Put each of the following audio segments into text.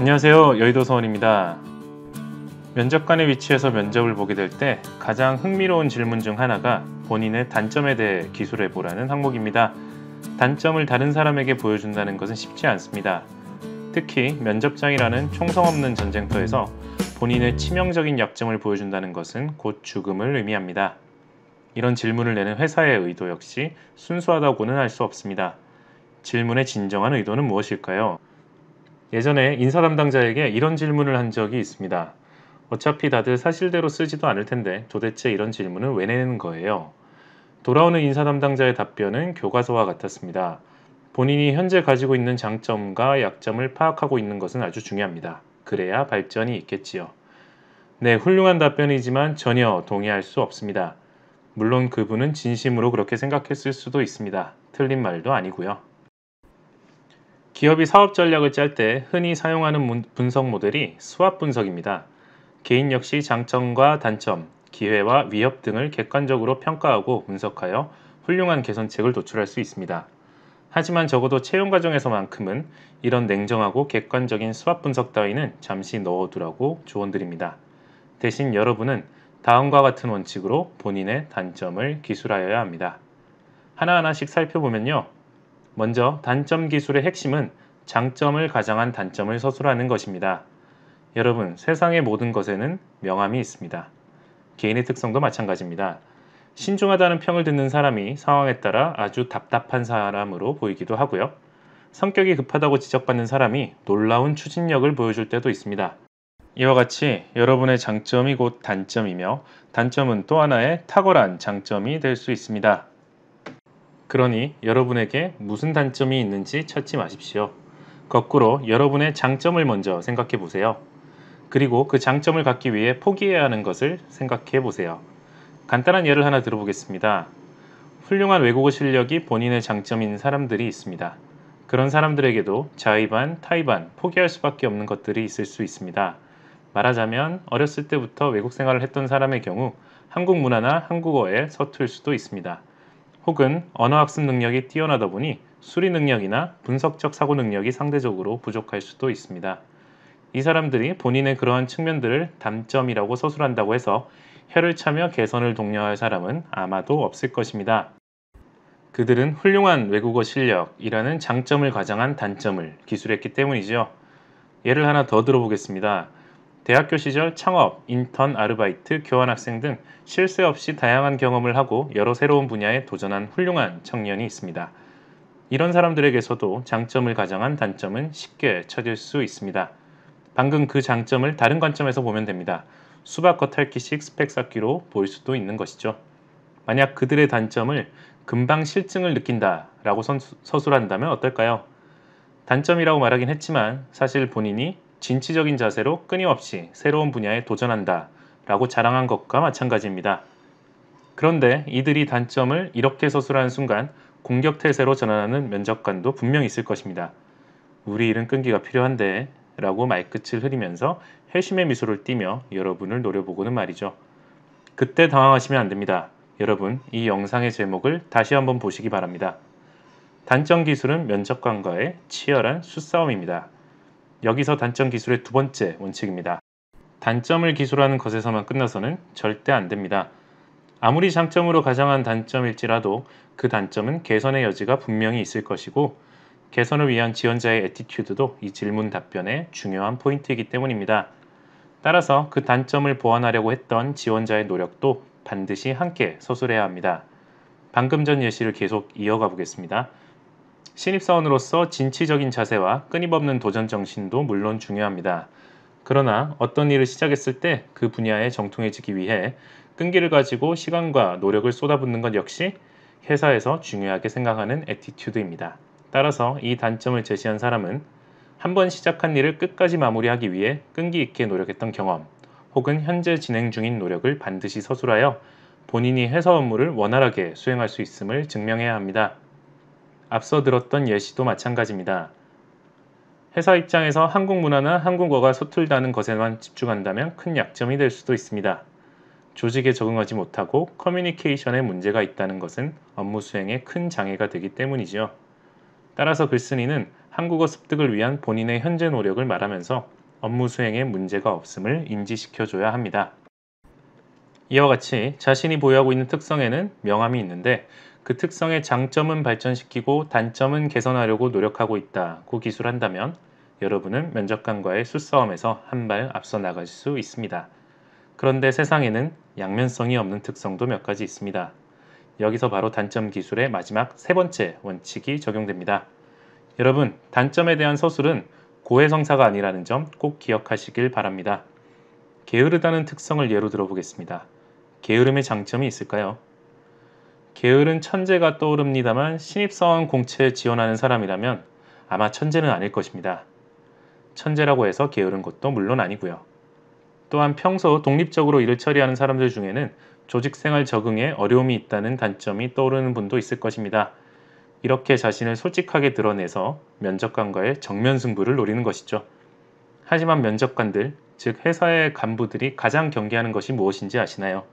안녕하세요. 여의도 서원입니다. 면접관의 위치에서 면접을 보게 될 때 가장 흥미로운 질문 중 하나가 본인의 단점에 대해 기술해보라는 항목입니다. 단점을 다른 사람에게 보여준다는 것은 쉽지 않습니다. 특히 면접장이라는 총성 없는 전쟁터에서 본인의 치명적인 약점을 보여준다는 것은 곧 죽음을 의미합니다. 이런 질문을 내는 회사의 의도 역시 순수하다고는 할 수 없습니다. 질문의 진정한 의도는 무엇일까요? 예전에 인사 담당자에게 이런 질문을 한 적이 있습니다. 어차피 다들 사실대로 쓰지도 않을 텐데 도대체 이런 질문을 왜 내는 거예요? 돌아오는 인사 담당자의 답변은 교과서와 같았습니다. 본인이 현재 가지고 있는 장점과 약점을 파악하고 있는 것은 아주 중요합니다. 그래야 발전이 있겠지요. 네, 훌륭한 답변이지만 전혀 동의할 수 없습니다. 물론 그분은 진심으로 그렇게 생각했을 수도 있습니다. 틀린 말도 아니고요. 기업이 사업 전략을 짤 때 흔히 사용하는 분석 모델이 수압 분석입니다. 개인 역시 장점과 단점, 기회와 위협 등을 객관적으로 평가하고 분석하여 훌륭한 개선책을 도출할 수 있습니다. 하지만 적어도 채용 과정에서만큼은 이런 냉정하고 객관적인 수압 분석 따위는 잠시 넣어두라고 조언드립니다. 대신 여러분은 다음과 같은 원칙으로 본인의 단점을 기술하여야 합니다. 하나하나씩 살펴보면요. 먼저 단점 기술의 핵심은 장점을 가장한 단점을 서술하는 것입니다. 여러분, 세상의 모든 것에는 명암이 있습니다. 개인의 특성도 마찬가지입니다. 신중하다는 평을 듣는 사람이 상황에 따라 아주 답답한 사람으로 보이기도 하고요. 성격이 급하다고 지적받는 사람이 놀라운 추진력을 보여줄 때도 있습니다. 이와 같이 여러분의 장점이 곧 단점이며 단점은 또 하나의 탁월한 장점이 될 수 있습니다. 그러니 여러분에게 무슨 단점이 있는지 찾지 마십시오. 거꾸로 여러분의 장점을 먼저 생각해 보세요. 그리고 그 장점을 갖기 위해 포기해야 하는 것을 생각해 보세요. 간단한 예를 하나 들어보겠습니다. 훌륭한 외국어 실력이 본인의 장점인 사람들이 있습니다. 그런 사람들에게도 자의반, 타의반, 포기할 수밖에 없는 것들이 있을 수 있습니다. 말하자면 어렸을 때부터 외국 생활을 했던 사람의 경우 한국 문화나 한국어에 서툴 수도 있습니다. 혹은 언어학습 능력이 뛰어나다 보니 수리 능력이나 분석적 사고 능력이 상대적으로 부족할 수도 있습니다. 이 사람들이 본인의 그러한 측면들을 단점이라고 서술한다고 해서 혀를 차며 개선을 독려할 사람은 아마도 없을 것입니다. 그들은 훌륭한 외국어 실력이라는 장점을 가장한 단점을 기술했기 때문이죠. 예를 하나 더 들어보겠습니다. 대학교 시절 창업, 인턴, 아르바이트, 교환학생 등 쉴 새 없이 다양한 경험을 하고 여러 새로운 분야에 도전한 훌륭한 청년이 있습니다. 이런 사람들에게서도 장점을 가장한 단점은 쉽게 찾을 수 있습니다. 방금 그 장점을 다른 관점에서 보면 됩니다. 수박 겉핥기식 스펙 쌓기로 볼 수도 있는 것이죠. 만약 그들의 단점을 금방 실증을 느낀다라고 서술한다면 어떨까요? 단점이라고 말하긴 했지만 사실 본인이 진취적인 자세로 끊임없이 새로운 분야에 도전한다 라고 자랑한 것과 마찬가지입니다. 그런데 이들이 단점을 이렇게 서술하는 순간 공격태세로 전환하는 면접관도 분명 있을 것입니다. 우리 일은 끈기가 필요한데 라고 말끝을 흐리면서 회심의 미소를 띠며 여러분을 노려보고는 말이죠. 그때 당황하시면 안됩니다. 여러분, 이 영상의 제목을 다시 한번 보시기 바랍니다. 단점 기술은 면접관과의 치열한 수싸움입니다. 여기서 단점 기술의 두 번째 원칙입니다. 단점을 기술하는 것에서만 끝나서는 절대 안됩니다. 아무리 장점으로 가장한 단점일지라도 그 단점은 개선의 여지가 분명히 있을 것이고 개선을 위한 지원자의 애티튜드도 이 질문 답변의 중요한 포인트이기 때문입니다. 따라서 그 단점을 보완하려고 했던 지원자의 노력도 반드시 함께 서술해야 합니다. 방금 전 예시를 계속 이어가 보겠습니다. 신입사원으로서 진취적인 자세와 끊임없는 도전 정신도 물론 중요합니다. 그러나 어떤 일을 시작했을 때 그 분야에 정통해지기 위해 끈기를 가지고 시간과 노력을 쏟아붓는 것 역시 회사에서 중요하게 생각하는 애티튜드입니다. 따라서 이 단점을 제시한 사람은 한번 시작한 일을 끝까지 마무리하기 위해 끈기 있게 노력했던 경험 혹은 현재 진행 중인 노력을 반드시 서술하여 본인이 회사 업무를 원활하게 수행할 수 있음을 증명해야 합니다. 앞서 들었던 예시도 마찬가지입니다. 회사 입장에서 한국 문화나 한국어가 서툴다는 것에만 집중한다면 큰 약점이 될 수도 있습니다. 조직에 적응하지 못하고 커뮤니케이션에 문제가 있다는 것은 업무 수행에 큰 장애가 되기 때문이죠. 따라서 글쓴이는 한국어 습득을 위한 본인의 현재 노력을 말하면서 업무 수행에 문제가 없음을 인지시켜줘야 합니다. 이와 같이 자신이 보유하고 있는 특성에는 명암이 있는데 그 특성의 장점은 발전시키고 단점은 개선하려고 노력하고 있다고 기술한다면 여러분은 면접관과의 수싸움에서 한 발 앞서 나갈 수 있습니다. 그런데 세상에는 양면성이 없는 특성도 몇 가지 있습니다. 여기서 바로 단점 기술의 마지막 세 번째 원칙이 적용됩니다. 여러분, 단점에 대한 서술은 고해성사가 아니라는 점 꼭 기억하시길 바랍니다. 게으르다는 특성을 예로 들어보겠습니다. 게으름의 장점이 있을까요? 게으른 천재가 떠오릅니다만 신입사원 공채에 지원하는 사람이라면 아마 천재는 아닐 것입니다. 천재라고 해서 게으른 것도 물론 아니고요. 또한 평소 독립적으로 일을 처리하는 사람들 중에는 조직생활 적응에 어려움이 있다는 단점이 떠오르는 분도 있을 것입니다. 이렇게 자신을 솔직하게 드러내서 면접관과의 정면 승부를 노리는 것이죠. 하지만 면접관들, 즉 회사의 간부들이 가장 경계하는 것이 무엇인지 아시나요?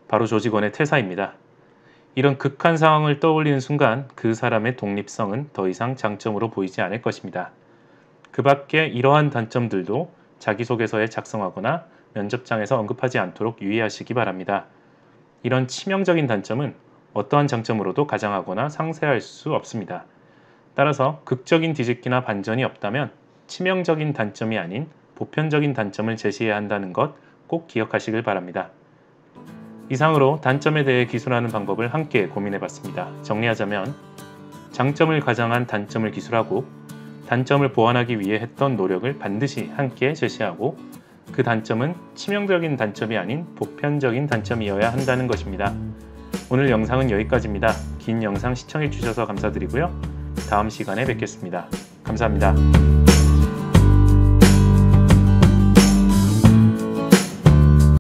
바로 조직원의 퇴사입니다. 이런 극한 상황을 떠올리는 순간 그 사람의 독립성은 더 이상 장점으로 보이지 않을 것입니다. 그 밖에 이러한 단점들도 자기소개서에 작성하거나 면접장에서 언급하지 않도록 유의하시기 바랍니다. 이런 치명적인 단점은 어떠한 장점으로도 가장하거나 상쇄할 수 없습니다. 따라서 극적인 뒤집기나 반전이 없다면 치명적인 단점이 아닌 보편적인 단점을 제시해야 한다는 것 꼭 기억하시길 바랍니다. 이상으로 단점에 대해 기술하는 방법을 함께 고민해봤습니다. 정리하자면 장점을 가장한 단점을 기술하고 단점을 보완하기 위해 했던 노력을 반드시 함께 제시하고 그 단점은 치명적인 단점이 아닌 보편적인 단점이어야 한다는 것입니다. 오늘 영상은 여기까지입니다. 긴 영상 시청해주셔서 감사드리고요. 다음 시간에 뵙겠습니다. 감사합니다.